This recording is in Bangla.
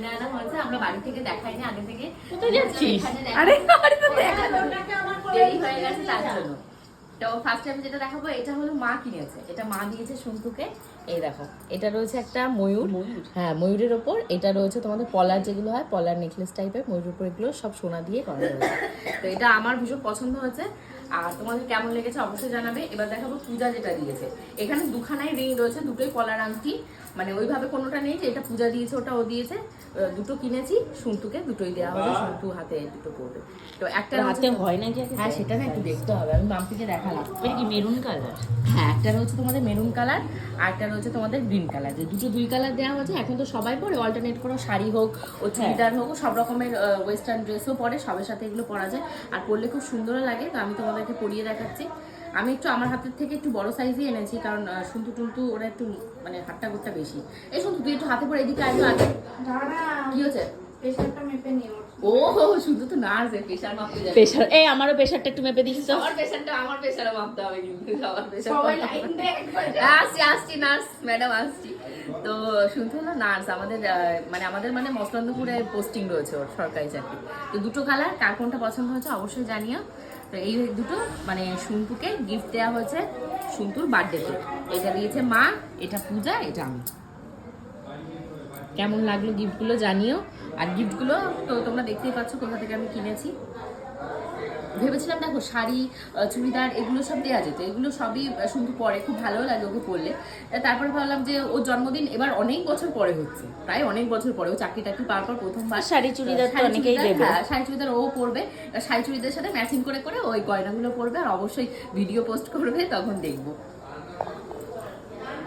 কিনে আনা হয়েছে, আমরা বাড়ি থেকে দেখাইনি আগে থেকে। কোথায় যাচ্ছিস? আরে দেরি হয়ে গেছে তার জন্য। তো ফার্স্ট টাইম যেটা দেখাবো এটা হলো মা কিনেছে, এটা মা দিয়েছে সন্তুকে। এই দেখো, এটা রয়েছে একটা ময়ূর, হ্যাঁ ময়ূরের ওপর এটা রয়েছে তোমাদের পলার, যেগুলো হয় পলার নেকলেস টাইপের, ময়ূরের উপর এগুলো সব সোনা দিয়ে করা হয়েছে। তো এটা আমার ভীষণ পছন্দ হয়েছে, আর তোমাদের কেমন লেগেছে অবশ্যই জানাবে। এবার দেখাবো পূজা যেটা দিয়েছে, এখানে দুখানাই রিং রয়েছে, দুটোই পলার আংটি, মানে ওইভাবে কোনোটা নেই যে এটা পূজা দিয়েছে ওটা ও দিয়েছে। দুটো কিনেছি, সন্তুকে দুটোই দেওয়া হবে, সন্তু হাতে দুটো পড়বে। তো একটা হাতে হয় নাকি? হ্যাঁ সেটা না একটু দেখতে হবে, আমি মাম্পিকে দেখালাম। এটা কি মেরুন কালার? হ্যাঁ একটা রয়েছে তোমাদের মেরুন কালার, আর একটা রয়েছে তোমাদের গ্রিন কালার, যে দুই কালার দেওয়া হয়েছে। এখন তো সবাই পরে অল্টারনেট করো, শাড়ি হোক ও চুড়িদার হোক, সব রকমের ওয়েস্টার্ন ড্রেসও পরে, সবের সাথে এগুলো পরা যায় আর পরলে খুব সুন্দরও লাগে। তো আমি তোমাদেরকে পরিয়ে দেখাচ্ছি। আমি একটু আমার হাতের থেকে একটু বড় সাইজই এনেছি, কারণ সন্তু টুন্তু ওরা একটু মানে হাতটা গোটটা বেশি। এই সন্তু তুই একটু হাতে পরে এদিকে আসবে। আগে কি হয়েছে? প্রেসারটা মেপে নিও। ও শুধু তো নার্স, প্রেসার মাপতে যাবে। প্রেসার, এই আমারও প্রেসারটা একটু মেপে দিস তো। আমার প্রেসারটা, আমার প্রেসারও মাপতে হবে কিন্তু, সবার প্রেসার সবাই লাইন দিয়ে একবার আসছি নার্স ম্যাডাম আসছি। তো শুনতে হলো নার্স আমাদের মানে মসলন্দপুরে পোস্টিং রয়েছে ওর, সরকারি চাকরি। তো দুটো কালার, কার কোনটা পছন্দ হয়েছে অবশ্যই জানিও। তো এই দুটো মানে সন্তুকে গিফট দেওয়া হয়েছে সন্তুর বার্থডেতে। এটা দিয়েছে মা, এটা পূজা, এটা আমি। কেমন লাগলো গিফটগুলো জানিও। আর গিফটগুলো তো তোমরা দেখতেই পাচ্ছ কোথা থেকে আমি কিনেছি। ভেবেছিলাম দেখো শাড়ি চুড়িদার এগুলো সব দেওয়া যেত, এগুলো সবই শুধু পরে খুব ভালো লাগে ওকে পরলে। তারপরে ভাবলাম যে ওর জন্মদিন এবার অনেক বছর পরে হচ্ছে, প্রায় অনেক বছর পরে, ও চাকরি টাকরি পাওয়ার পর প্রথমবার শাড়ি চুড়িদার তো অনেকেই দেবে। হ্যাঁ শাড়ি চুড়িদার ও পরবে, শাড়ি চুড়িদারের সাথে ম্যাচিং করে করে ওই গয়নাগুলো পরবে, আর অবশ্যই ভিডিও পোস্ট করবে, তখন দেখবো।